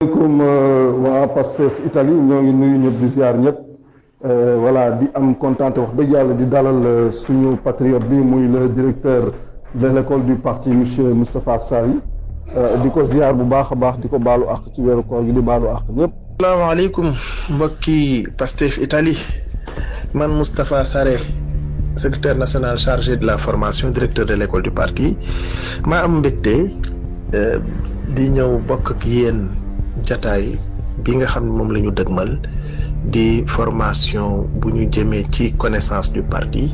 Comme waa Pastef Italie ñoo ngi nuyu ñëpp di ziar ñëpp voilà di am kontaan wax dëgg yàlla di dalal suñu patriote bi muy le directeur de l'école du parti monsieur Moustapha Sarri di ko ziar bu baax a baax di ko baalu àq ci weeru koor gi di baalu àq ñëpp. asalaamaaleykum mbokki Pastef Italie man Moustapha Sarri secrétaire national chargé de la formation directeur de l'école du parti maa am mbégte di ñëw bokk ak yéen jataay bi nga xam ne moom la ñu dëgmal di formation bu ñu jëmee ci connaissance du parti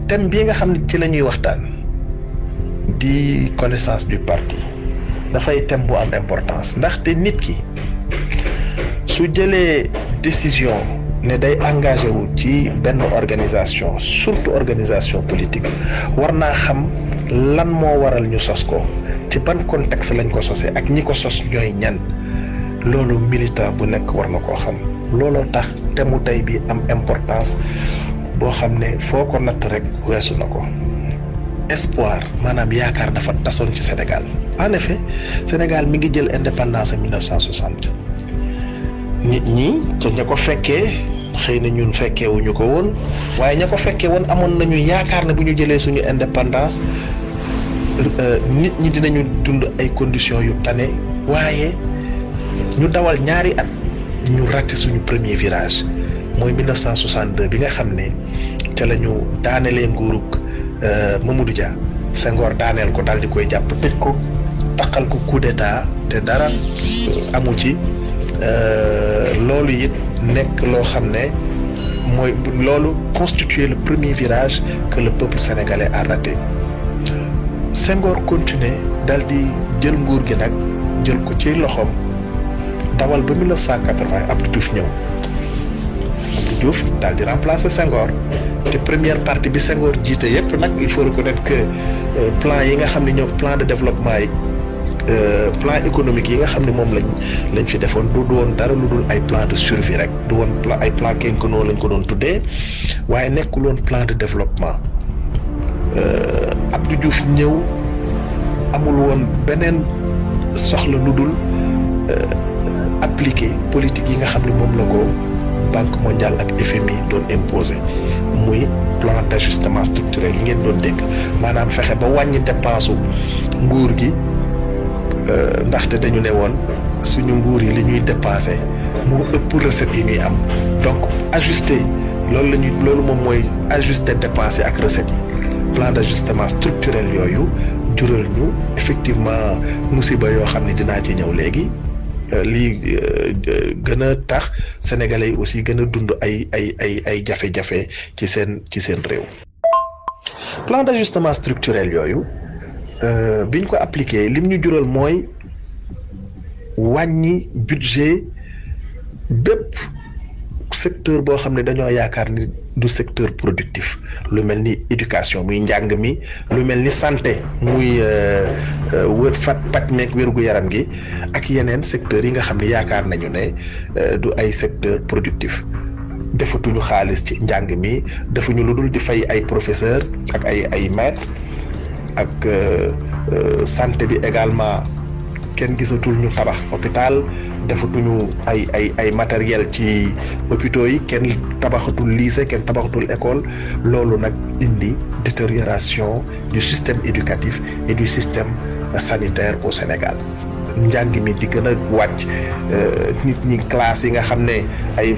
thème bi nga xam ne ci la ñuy waxtaan di connaissance du parti dafay thème bu am importance ndaxte nit ki su jëlee décision ne day engagé wu ci benn organisation surtout organisation politique war naa xam lan moo waral ñu sos ko ci ban contexte lañ ko sosee ak ñi ko sos ñooy ñan loolu militant bu nekk war na koo xam looloo tax te mu tey bi am importance boo xam ne foo ko natt rek weesu na ko. espoir maanaam yaakaar dafa tasoon ci Sénégal en effet Sénégal mi ngi jël indépendance en 1960 nit ñi ca ña ko fekkee xëy na ñun fekkeewuñu ko woon waaye ña ko fekkee woon amoon nañu yaakaar ne bu ñu jëlee suñu indépendance. nit ñi dinañu dund ay conditions yu tane waaye ñu dawal ñaari at ñu raté suñu premier virage mooy 1962 bi nga xam ne ca la ñu daanelee nguurug Mamadou Dia Senghor daaneel ko daal di koy jàpp tëj ko taqal ko coup d'état te dara amu ci loolu it nekk loo xam ne mooy loolu constituer le premier virage que le peuple sénégalais a raté. Senghor continué dal di jël nguur gi nag jël ko ci loxoom dawal ba 1980 Abdou Diouf ñëw Abdou Diouf dal di remplacer Senghor te première partie bi Senghor jiite yépp nag il faut reconnaître que plan yi nga xam ne ñoom plan de développement yi plan économique yi nga xam ne moom lañ fi defoon du doon dara lu dul ay plan de survie rek du woon plan ay plan quinquennaux lañ ko doon tuddee waaye nekkul woon plan de développement. Abdou Diouf ñëw amul woon beneen soxla lu dul appliquer politique yi nga xam ne moom la ko Banque mondiale ak FMI doon imposer muy plan d'ajustement structurel yi ngeen doon dégg maanaam fexe ba wàññi dépense nguur gi ndaxte dañu ne woon suñu nguur yi li ñuy dépenser moo ëpp recettes yi ñuy am donc ajuster loolu moom mooy ajuster dépenses yi ak recettes yi. plan d'ajustement structurel yooyu jural ñu effectivement musiba yoo xam ne dinaa ci ñëw léegi lii gën a tax sénégalais yi aussi gën a dund ay jafe-jafe ci seen réew. plan d'ajustement structurel yooyu biñ ko appliqué lim ñu jural mooy wàññi budget bépp secteur boo xam ne dañoo yaakaar ni du secteur productif lu mel ni éducation muy njàng mi lu mel ni santé muy paj meeg wérgu yaram gi ak yeneen secteurs yi nga xam ne yaakaar nañu ne du ay secteur productif defatuñu xaalis ci njàng mi defuñu lu dul di fay ay professeur ak ay maître ak santé bi également kenn gisatul ñu tabax hôpital defatuñu ay matériel ci hôpitaux yi kenn tabaxatul lycée kenn tabaxatul école loolu nag indi détérioration du système éducatif et du système sanitaire au Sénégal njàng mi di gën a wàcc nit ñi classe yi nga xam ne ay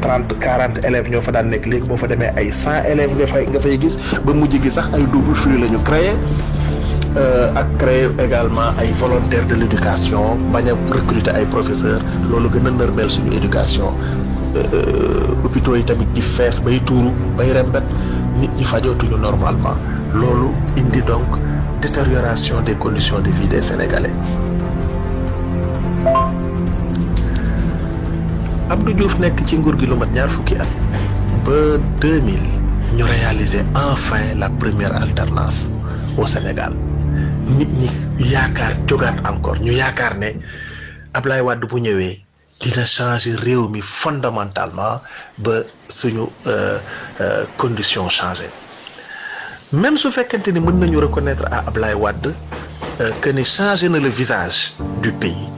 30-40 élèves ñoo fa daan nekk léegi boo fa demee ay 100 élèves nga fay gis ba mujj gi sax ay double flux la ñu créé ak créer également ay volontaires de l'éducation bañ a recruter ay professeurs loolu gën a nërmeel suñu éducation hôpitaux yi tamit di fees bay tuuru bay rembet nit ñi fajootuñu normalement loolu indi donc détérioration des conditions de vie des Sénégalais. Abdou Diouf nekk ci nguur gi lu mat ñaar fukki at ba 2000 ñu réaliser enfin la première alternance au Sénégal. nit ñi yaakaar jógaat encore ñu yaakaar ne Ablaye Wade bu ñëwee dina changer réew mi fondamentalement ba suñu condition changer même su fekkente ni mën nañu reconnaître à Ablaye Wade que ni changer na le visage du pays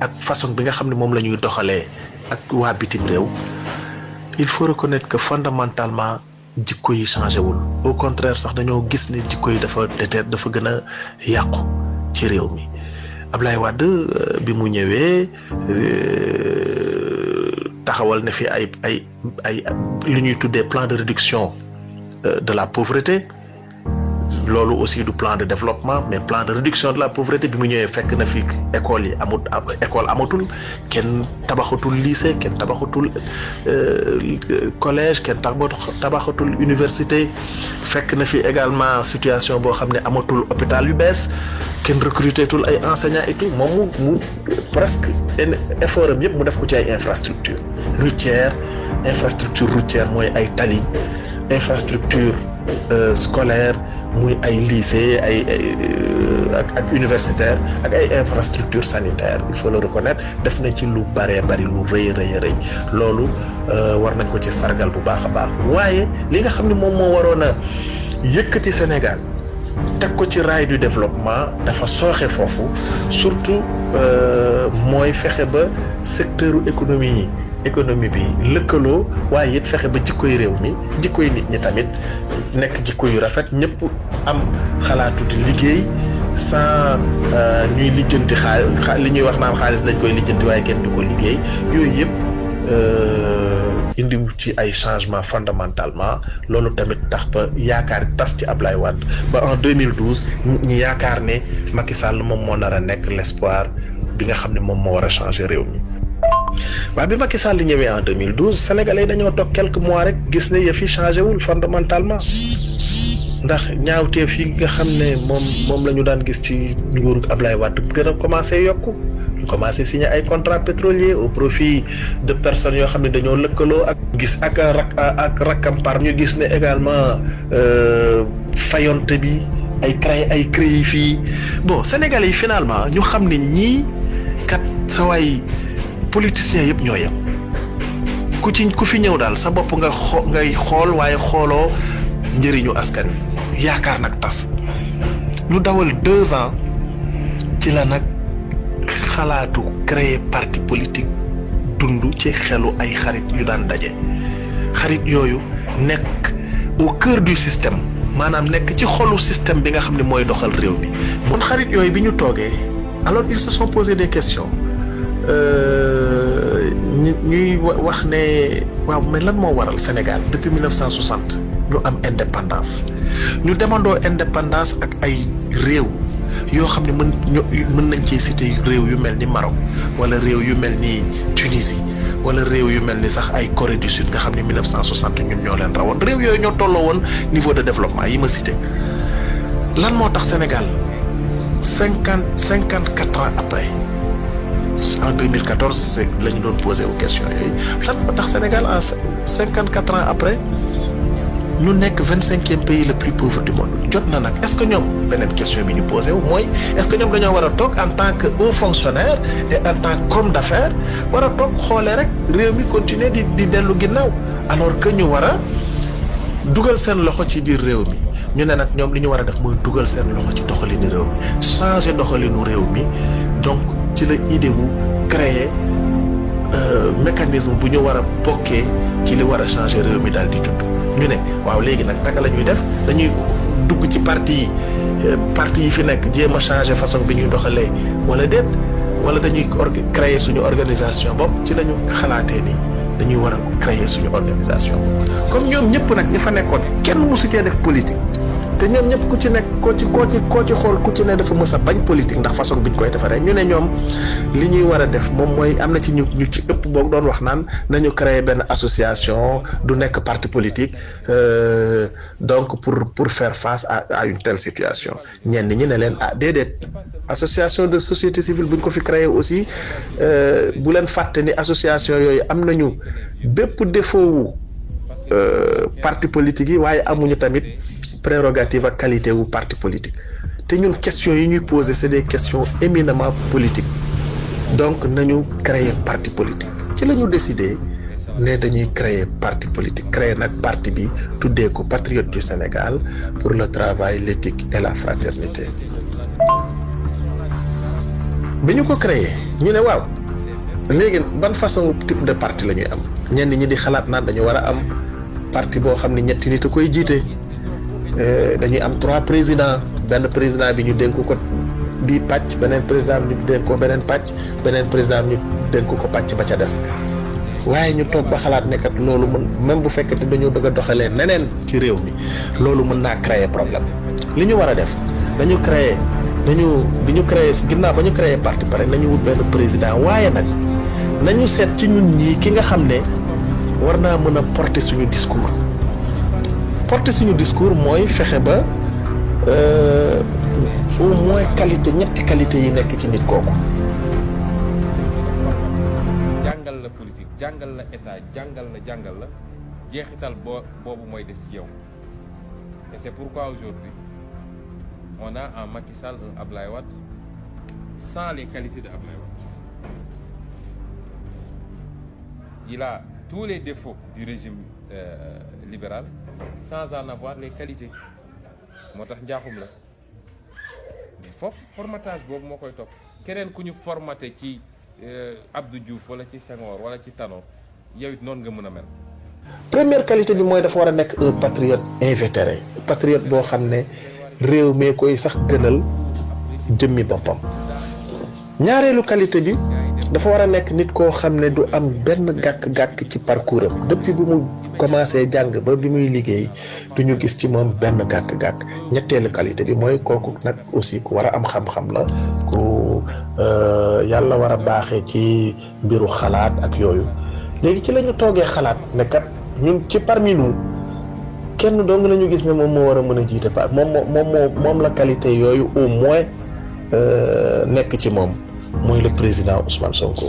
ak façon bi nga xam ne moom la ñuy doxalee ak waa bitim réew il faut reconnaître que fondamentalement jikko yi changé wul au contraire sax dañoo gis ne jikko yi dafa gën a yàqu ci réew mi Ablaye Wade bi mu ñëwee taxawal na fi ay lu ñuy tuddee plan de réduction de la pauvreté loolu aussi du plan de développement mais plan de réduction de la pauvreté bi mu ñëwee fekk na fi école yi école amatul kenn tabaxatul lycée kenn tabaxatul collège kenn tabaxatul université fekk na fi également situation boo xam ne amatul hôpital yu bees kenn recrutetul ay enseignants et tout moom mu presque effort am yëpp mu def ko ci ay infrastructure routière mooy ay tali infrastructure scolaire muy ay lycée ak universitaire ak ay infrastructure sanitaire il faut le reconnaître def na ci lu bari lu rëy loolu war nañ ko ci sargal bu baax a baax waaye li nga xam ne moom moo waroon a yëkkati Sénégal teg ko ci rail du développement dafa sooxe foofu surtout mooy fexe ba secteur économie bi lëkkaloo waaye it fexe ba jikkoy réew mi jikkoy nit ñi tamit nekk jikko yu rafet ñëpp am xalaatu di liggéey sans ñuy lijjanti li ñuy wax naan xaalis dañ koy lijjanti waaye kenn du ko liggéey yooyu yëpp indi ci ay changement fondamentalement loolu tamit tax ba yaakaar tas ci Ablaye Wade ba en 2012 ñi yaakaar ne Macky Sall moom moo nar a nekk l'espoir bi nga xam ne moom moo war a changer réew mi waaye bi Macky Sall ñëwee en 2012 Sénégalais dañoo toog quelques mois rek gis ne yëf yi changé wul fondamentalement ndax ñaawteef yi nga xam ne moom la ñu daan gis ci nguuru Ablaye Wade gën a commencé yokku ñu commencé signer ay contrats pétroliers au profit de personnes yoo xam ne dañoo lëkkaloo ak gis ak rakkam par ñu gis ne également fayonte bi ay créé fii bon Sénégalais yi finalement ñu xam ne ñii kat sa waay politiciens yëpp ñoo yem ku fi ñëw daal sa bopp ngay xool waaye xooloo njëriñu askan wi yaakaar nag tas ñu dawal 2 ans ci la nag xalaatu créer parti politique dund ci xelu ay xarit yu daan daje xarit yooyu nekk au cœur du système maanaam nekk ci xolu système bi nga xam ne mooy doxal réew mi mun xarit yooyu bi ñu toogee alors ils se sont posé des questions ñuy wax ne waaw mais lan moo waral Sénégal depuis 1960 ñu am indépendance ñu demandoo indépendance ak ay réew yoo xam ne mën nañ cee citer réew yu mel ni Maroc wala réew yu mel ni Tunisie wala réew yu mel ni sax ay Corée du Sud nga xam ne 1960 ñun ñoo leen rawoon réew yooyu ñoo tolloo woon niveau de développement yi ma cité lan moo tax Sénégal 54 ans après en 2014 c'est la ñu doon posé aux questions yooyu lan moo tax Sénégal en 54 ans après ñu nekk 25e pays le plus pauvre du monde jot na nag est-ce que ñoom beneen question bi ñu posé wu mooy est-ce que ñoom dañoo war a toog en tant que haut fonctionnaire et en tant qu'homme d'affaires war a toog xoolee rek réew mi continuer di dellu ginnaaw alors que ñu war a dugal seen loxo ci biir réew mi ñu ne nag ñoom li ñu war a def mooy dugal seen loxo ci doxalinu réew mi changer doxalinu réew mi donc ci la idée wu créer mécanisme bu ñu war a bokkee ci li war a changer réew mi daal di tudd ñu ne waaw léegi nag naka la ñuy def dañuy dugg ci parti yi fi nekk jéem a changer façon bi ñuy doxalee wala déet wala dañuy créer suñu organisation bopp ci la ñu xalaatee ni dañuy war a créer suñu organisation comme ñoom ñëpp nag ñi fa nekkoon kenn musu cee def politique te ñoom ñëpp ku ci nekk koo ci xool ku ci ne dafa mës a bañ politique ndax façon biñ koy defaree ñu ne ñoom li ñuy war a def moom mooy am na ci ñu ci ëpp boog doon wax naan nañu créer benn association du nekk parti politique donc pour faire face à une telle situation ñenn ñi ne leen déedéet association de société civile buñ ko fi créer aussi bu leen fàtte ni association yooyu am nañu bépp défaut wu parti politique yi waaye amuñu tamit prérogative ak qualité wu parti politique te ñun questions yi ñuy poser c'est des questions éminemment politiques donc nañu créer parti politique ci la ñu décider ne dañuy créer parti politique créer nag parti bi tuddee ko Patriotes du Sénégal pour le travail l'éthique et la fraternité bi ñu ko créé ñu ne waaw léegi ban façon type de parti la ñuy am ñenn ñi di xalaat naan dañu war a am parti boo xam ne ñetti nit a koy jiite dañuy am 3 présidents benn président bi ñu dénk ko bii pàcc beneen président bi ñu dénk ko beneen pàcc beneen président bi ñu dénk ko pàcc ba ca des waaye ñu toog ba xalaat ne kat loolu mën même bu fekkee dañoo bëgg a doxalee neneen ci réew mi loolu mën naa créer problème li ñu war a def bi ñu créé ginnaaw ba ñu créé parti pare nañu wut benn président waaye nag nañu seet ci ñun ñii ki nga xam ne war naa mën a porter suñu discours mooy fexe ba au moins ñetti qualité yi nekk ci nit kooku. jàngal la politique jàngal la état jàngal la jeexital boobu mooy des ci yow et c'est pourquoi aujourd'hui on a en Macky Sall un Ablaye Wade sans les qualités de Ablaye Wade. Il a tous les défauts du régime libéral sans en avoir les qualités moo tax njaaxum la mais foofu formatage boobu moo koy topp keneen ku ñu formaté ci Abdou Diouf wala ci Senghor wala ci Tanor yow it noonu nga mën a mel. Première qualité bi mooy dafa war a nekk un patriote invétéré patriote boo xam ne réew mee koy sax gënal jëmmi boppam. ñaareelu qualité bi dafa war a nekk nit koo xam ne du am benn gàkk-gàkk ci parcours am depuis bi mu commencé jàng ba bi muy liggéey du ñu gis ci moom benn gàkk-gàkk. ñetteelu qualité bi mooy kooku nag aussi ku war a am xam-xam la ku yàlla war a baaxee ci mbiru xalaat ak yooyu léegi ci la ñu toogee xalaat ne kat ñun ci parmi nous kenn dong la ñu gis ne moom moo war a mën a jiite moom la qualité yooyu au moins nekk ci moom mooy le président Ousmane Sonko.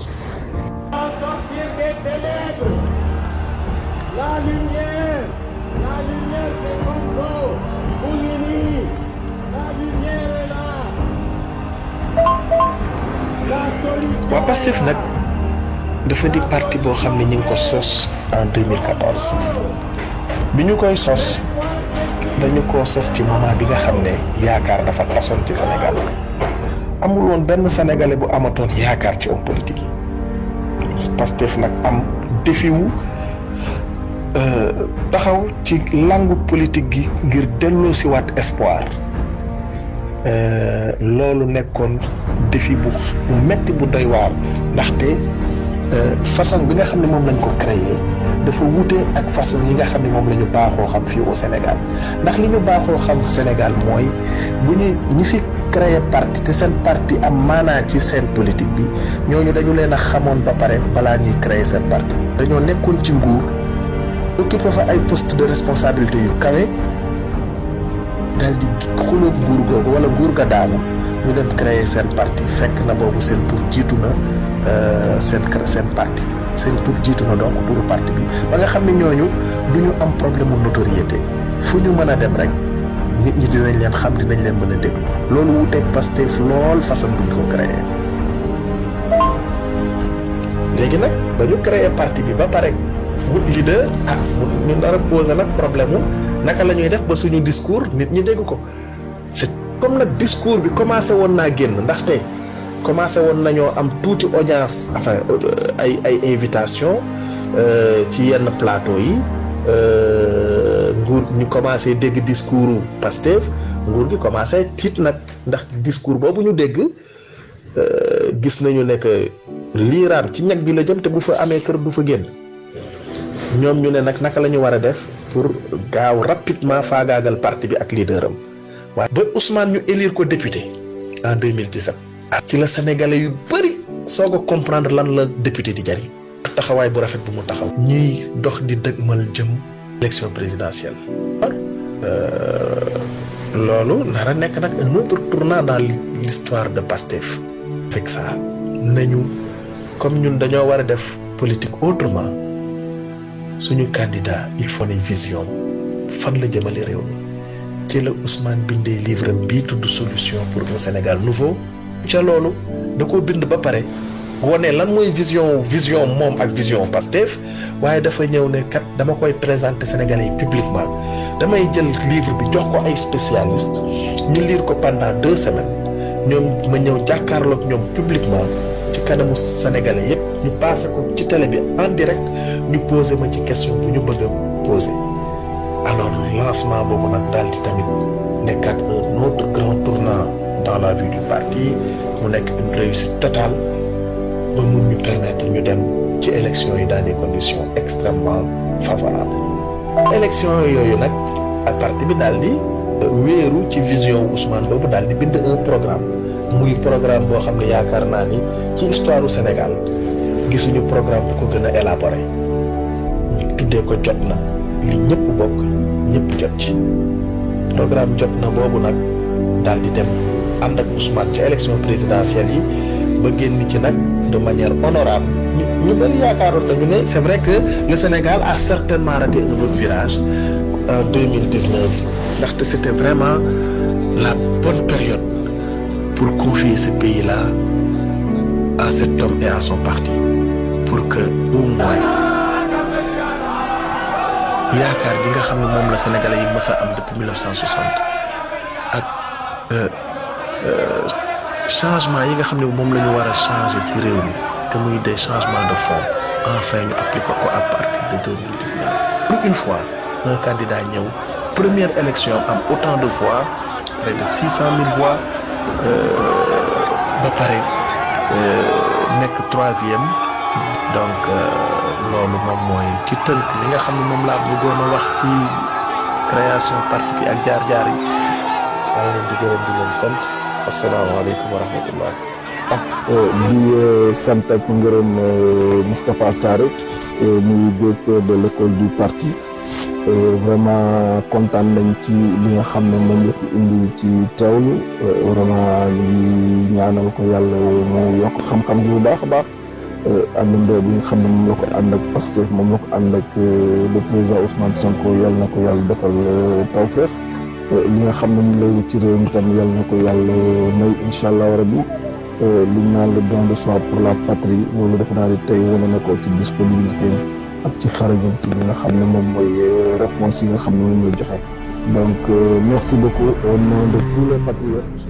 waa Pastef nag dafa di parti boo xam ne ñu ngi ko sos en 2014 bi ñu koy sos dañu ko sos ci moment bi nga xam ne yaakaar dafa tasoon ci Sénégal amul woon benn sénégalais bu amatoon yaakaar ci homme politique yi Pastef nag am défi wu taxaw ci langue politique gi ngir delloosiwaat espoir loolu nekkoon défi bu metti bu doy waar ndaxte façon bi nga xam ne moom lañ ko créé dafa wute ak façon yi nga xam ne moom la ñu baaxoo xam fii au Sénégal ndax li ñu baaxoo xam Sénégal mooy bu ñu ñi fi créé parti te seen parti am maanaa ci seen politique bi ñooñu dañu leen a xamoon ba pare balaa ñuy créé seen parti dañoo nekkoon ci nguur occupé fa ay poste de responsabilité yu kawe dal di xulóo nguur googu wala nguur ga daanu ñu dem créer seen parti fekk na boobu seen pour jiitu na seen parti seen pour jiitu na donc turu parti bi ba nga xam ne ñooñu du ñu am problème mu notoriété fu ñu mën a dem rek nit ñi dinañ leen xam dinañ leen mën a déglu loolu wuteeg Pastef lool façon duñ ko créer léegi nag ba ñu créer parti bi ba pare wut leader ñu nar a poser nag problème mu naka la ñuy def ba suñu discours nit ñi dégg ko c'est comme nag discours bi commencé woon naa génn ndaxte commencé woon nañoo am tuuti audience enfin ay invitation ci yenn plateau yi nguur ñu commencé dégg discours Pastef nguur gi commencé tiit nag ndax discours boobu ñu dégg gis nañu ne que liiraam ci ñag bi la jëm te bu fa amee kër du fa génn ñoom ñu ne nag naka la ñu war a def pour gaaw rapidement faagaagal parti bi ak leader am waaye ba Ousmane ñu élire ko député en 2017 ci la sénégalais yu bëri soog a comprendre lan la député di jariñ taxawaay bu rafet bu mu taxaw ñuy dox di dëgmal jëm élection présidentielle loolu nar a nekk nag un autre tournant dans l'histoire de Pastef avec ça nañu comme ñun dañoo war a def politique autrement suñu candidat il faut une vision fan la jëmale réew mi ci la Ousmane bindee livre am bii tudd solution pour un Sénégal nouveau ca loolu da koo bind ba pare wone lan mooy vision moom ak vision Pastef waaye dafa ñëw ne kat dama koy présenter Sénégalais yi publiquement damay jël livre bi jox ko ay spécialistes ñu lire ko pendant 2 semaines ñoom ma ñëw jàkkaarloog ñoom publiquement ci kanamu sénégalais yépp ñu passé ko ci télé bi en direct ñu posé ma ci question bu ñu bëgg a posé alors lancement boobu nag daal di tamit nekkaat un autre grand tournant dans la vie du parti mu nekk une réussite totale ba mun ñu permettre ñu dem ci élection yi dans des conditions extrêmement favorables élection yooyu nag parti bi daal di wéeru ci vision Ousmane boobu daal di bind un programme muy programme boo xam ne yaakaar naa ni ci histoire du Sénégal gisuñu programme bu ko gën a élaboré ñu tuddee ko jot na li ñëpp bokk ñëpp jot ci programme jot na boobu nag daal di dem ànd ak Ousmane ci élection présidentielle yi ba génn ci nag de manière honorable ñu bëri yaakaaroon nañu ne c'est vrai que le Sénégal a certainement raté un autre virage en 2019 ndaxte c'était vraiment la bonne période pour confier ce pays-là à cet homme et à son parti pour que au moins yaakaar gi nga xam ne moom la Sénégalais yi mës a am depuis 1960 ak changement yi nga xam ne moom la ñu war a changer ci réew mi te muy des changements de fond enfin ñu appliquer ko à partir de 2019 pour une fois un candidat ñëw première élection am autant de voix près de 600 000 voix ba pare nekk troisième donc loolu moom mooy ci tënk li nga xam ne moom laa bëggoon a wax ci création parti bi ak jaar-jaar yi maa ngi leen di gërëm di leen sant asalaamaaleykum wa rahmatullah di sant ak ngërëm Moustapha Sarré muy directeur de l'école du parti vraiment kontaan nañ ci li nga xam ne moom la fi indi ci teewlu vraiment ñu ngi ñaanal ko yàlla mu yokk xam-xam bi bu baax a baax àndandoo bi nga xam ne moom la ko ànd ak Pastef moom la ko ànd ak le président Ousmane Sonko yàlla na ko yàlla defal tawfeex li nga xam ne moom lay wut ci réew mi tam yàlla na ko yàlla may incha allah rabbi li ñu naan le don de soi pour la patrie loolu defe naa ne tey wane na ko ci disponibilité ak ci xarañam ci li nga xam ne moom mooy réponse yi nga xam ne moom la joxe donc merci beaucoup au nom de tous les patriotes